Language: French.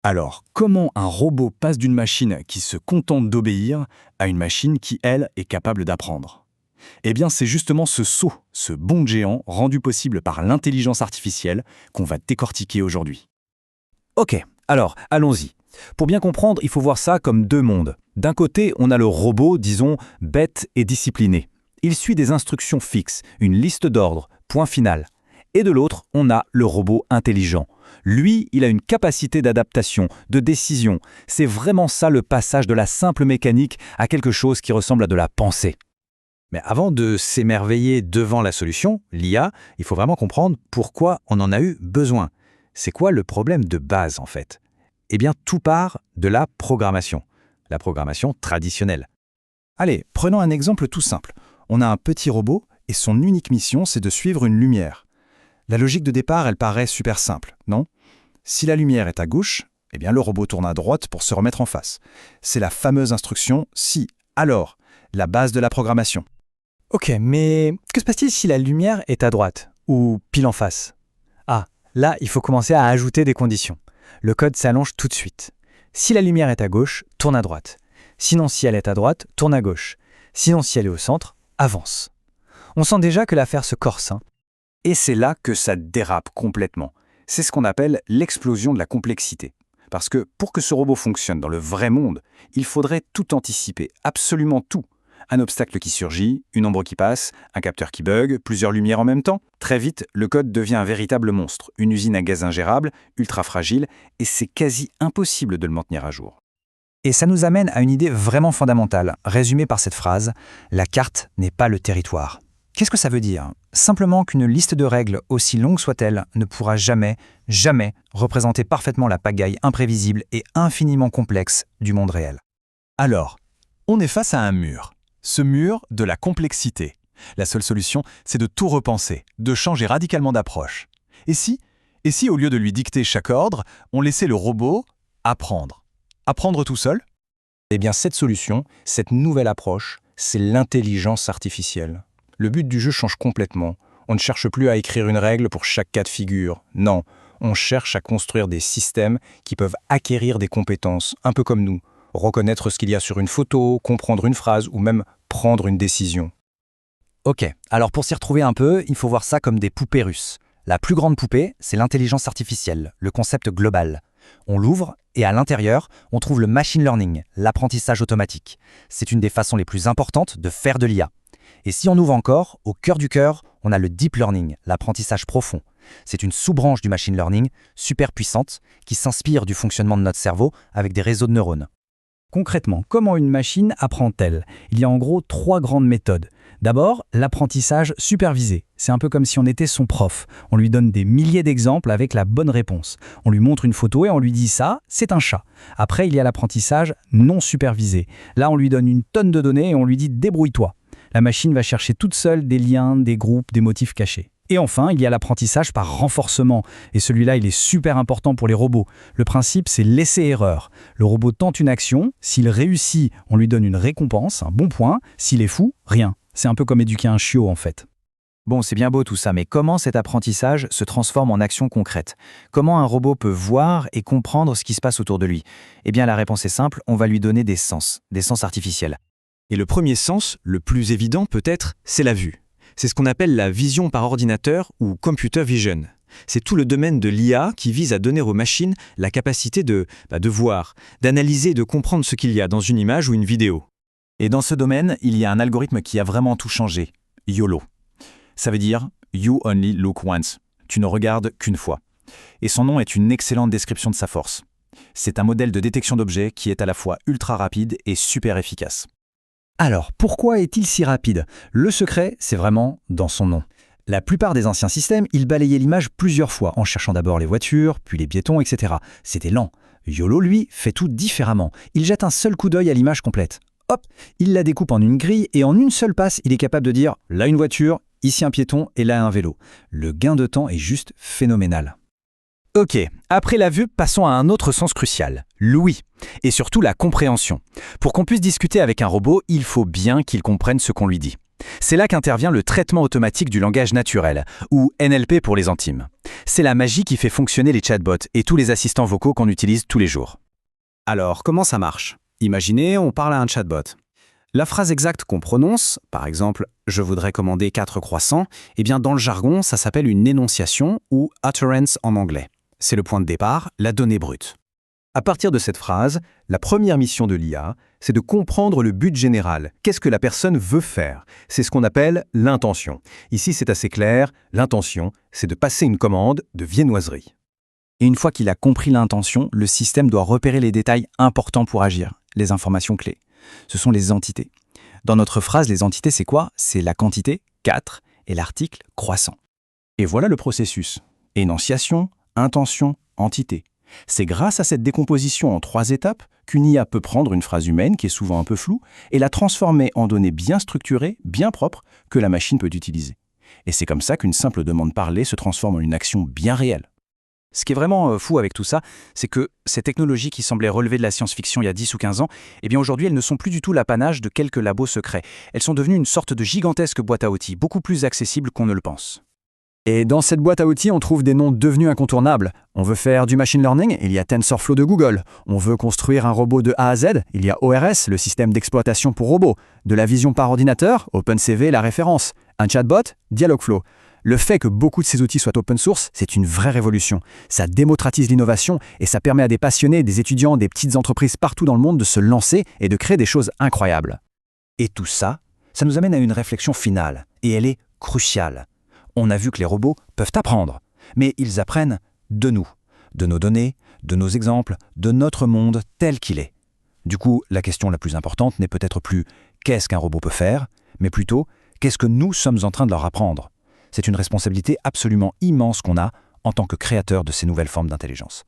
Alors, comment un robot passe d'une machine qui se contente d'obéir à une machine qui, elle, est capable d'apprendre? Eh bien, c'est justement ce saut, ce bond de géant rendu possible par l'intelligence artificielle qu'on va décortiquer aujourd'hui. Ok, alors, allons-y. Pour bien comprendre, il faut voir ça comme deux mondes. D'un côté, on a le robot, disons, bête et discipliné. Il suit des instructions fixes, une liste d'ordres, point final. Et de l'autre, on a le robot intelligent. Lui, il a une capacité d'adaptation, de décision. C'est vraiment ça le passage de la simple mécanique à quelque chose qui ressemble à de la pensée. Mais avant de s'émerveiller devant la solution, l'IA, il faut vraiment comprendre pourquoi on en a eu besoin. C'est quoi le problème de base en fait? Eh bien, tout part de la programmation traditionnelle. Allez, prenons un exemple tout simple. On a un petit robot et son unique mission, c'est de suivre une lumière. La logique de départ, elle paraît super simple, non? Si la lumière est à gauche, eh bien le robot tourne à droite pour se remettre en face. C'est la fameuse instruction « si, alors », la base de la programmation. Ok, mais que se passe-t-il si la lumière est à droite ou pile en face? Ah, là, il faut commencer à ajouter des conditions. Le code s'allonge tout de suite. Si la lumière est à gauche, tourne à droite. Sinon, si elle est à droite, tourne à gauche. Sinon, si elle est au centre, avance. On sent déjà que l'affaire se corse, hein. Et c'est là que ça dérape complètement. C'est ce qu'on appelle l'explosion de la complexité. Parce que pour que ce robot fonctionne dans le vrai monde, il faudrait tout anticiper, absolument tout. Un obstacle qui surgit, une ombre qui passe, un capteur qui bug, plusieurs lumières en même temps. Très vite, le code devient un véritable monstre, une usine à gaz ingérable, ultra fragile, et c'est quasi impossible de le maintenir à jour. Et ça nous amène à une idée vraiment fondamentale, résumée par cette phrase « La carte n'est pas le territoire ». Qu'est-ce que ça veut dire? Simplement qu'une liste de règles, aussi longue soit-elle, ne pourra jamais représenter parfaitement la pagaille imprévisible et infiniment complexe du monde réel. Alors, on est face à un mur. Ce mur de la complexité. La seule solution, c'est de tout repenser, de changer radicalement d'approche. Et si, au lieu de lui dicter chaque ordre, on laissait le robot apprendre? Apprendre tout seul? Eh bien, cette solution, cette nouvelle approche, c'est l'intelligence artificielle. Le but du jeu change complètement. On ne cherche plus à écrire une règle pour chaque cas de figure. Non, on cherche à construire des systèmes qui peuvent acquérir des compétences, un peu comme nous. Reconnaître ce qu'il y a sur une photo, comprendre une phrase ou même prendre une décision. Ok, alors pour s'y retrouver un peu, il faut voir ça comme des poupées russes. La plus grande poupée, c'est l'intelligence artificielle, le concept global. On l'ouvre et à l'intérieur, on trouve le machine learning, l'apprentissage automatique. C'est une des façons les plus importantes de faire de l'IA. Et si on ouvre encore, au cœur du cœur, on a le deep learning, l'apprentissage profond. C'est une sous-branche du machine learning, super puissante, qui s'inspire du fonctionnement de notre cerveau avec des réseaux de neurones. Concrètement, comment une machine apprend-elle? Il y a en gros 3 grandes méthodes. D'abord, l'apprentissage supervisé. C'est un peu comme si on était son prof. On lui donne des milliers d'exemples avec la bonne réponse. On lui montre une photo et on lui dit ça, c'est un chat. Après, il y a l'apprentissage non supervisé. Là, on lui donne une tonne de données et on lui dit débrouille-toi. La machine va chercher toute seule des liens, des groupes, des motifs cachés. Et enfin, il y a l'apprentissage par renforcement. Et celui-là, il est super important pour les robots. Le principe, c'est l'essai-erreur. Le robot tente une action. S'il réussit, on lui donne une récompense, un bon point. S'il est fou, rien. C'est un peu comme éduquer un chiot, en fait. Bon, c'est bien beau tout ça, mais comment cet apprentissage se transforme en action concrète? Comment un robot peut voir et comprendre ce qui se passe autour de lui? Eh bien, la réponse est simple, on va lui donner des sens artificiels. Et le premier sens, le plus évident peut-être, c'est la vue. C'est ce qu'on appelle la vision par ordinateur ou computer vision. C'est tout le domaine de l'IA qui vise à donner aux machines la capacité de voir, d'analyser et de comprendre ce qu'il y a dans une image ou une vidéo. Et dans ce domaine, il y a un algorithme qui a vraiment tout changé, YOLO. Ça veut dire « You only look once ». Tu ne regardes qu'une fois. Et son nom est une excellente description de sa force. C'est un modèle de détection d'objets qui est à la fois ultra rapide et super efficace. Alors, pourquoi est-il si rapide? Le secret, c'est vraiment dans son nom. La plupart des anciens systèmes, ils balayaient l'image plusieurs fois, en cherchant d'abord les voitures, puis les piétons, etc. C'était lent. YOLO, lui, fait tout différemment. Il jette un seul coup d'œil à l'image complète. Hop, il la découpe en une grille et en une seule passe, il est capable de dire « là une voiture, ici un piéton et là un vélo ». Le gain de temps est juste phénoménal. Ok, après la vue, passons à un autre sens crucial, l'ouïe, et surtout la compréhension. Pour qu'on puisse discuter avec un robot, il faut bien qu'il comprenne ce qu'on lui dit. C'est là qu'intervient le traitement automatique du langage naturel, ou NLP pour les intimes. C'est la magie qui fait fonctionner les chatbots et tous les assistants vocaux qu'on utilise tous les jours. Alors, comment ça marche? Imaginez, on parle à un chatbot. La phrase exacte qu'on prononce, par exemple « je voudrais commander 4 croissants », eh bien dans le jargon, ça s'appelle une énonciation ou « utterance » en anglais. C'est le point de départ, la donnée brute. À partir de cette phrase, la première mission de l'IA, c'est de comprendre le but général. Qu'est-ce que la personne veut faire? C'est ce qu'on appelle l'intention. Ici, c'est assez clair, l'intention, c'est de passer une commande de viennoiserie. Et une fois qu'il a compris l'intention, le système doit repérer les détails importants pour agir, les informations clés. Ce sont les entités. Dans notre phrase, les entités, c'est quoi? C'est la quantité, 4, et l'article, croissant. Et voilà le processus. Énonciation, intention, entité. C'est grâce à cette décomposition en 3 étapes qu'une IA peut prendre une phrase humaine qui est souvent un peu floue et la transformer en données bien structurées, bien propres, que la machine peut utiliser. Et c'est comme ça qu'une simple demande parlée se transforme en une action bien réelle. Ce qui est vraiment fou avec tout ça, c'est que ces technologies qui semblaient relever de la science-fiction il y a 10 ou 15 ans, eh bien aujourd'hui elles ne sont plus du tout l'apanage de quelques labos secrets. Elles sont devenues une sorte de gigantesque boîte à outils, beaucoup plus accessible qu'on ne le pense. Et dans cette boîte à outils, on trouve des noms devenus incontournables. On veut faire du machine learning, il y a TensorFlow de Google. On veut construire un robot de A à Z, il y a ORS, le système d'exploitation pour robots. De la vision par ordinateur, OpenCV, la référence. Un chatbot, Dialogflow. Le fait que beaucoup de ces outils soient open source, c'est une vraie révolution. Ça démocratise l'innovation et ça permet à des passionnés, des étudiants, des petites entreprises partout dans le monde de se lancer et de créer des choses incroyables. Et tout ça, ça nous amène à une réflexion finale, et elle est cruciale. On a vu que les robots peuvent apprendre, mais ils apprennent de nous, de nos données, de nos exemples, de notre monde tel qu'il est. Du coup, la question la plus importante n'est peut-être plus « qu'est-ce qu'un robot peut faire ?», mais plutôt « qu'est-ce que nous sommes en train de leur apprendre ?» C'est une responsabilité absolument immense qu'on a en tant que créateurs de ces nouvelles formes d'intelligence.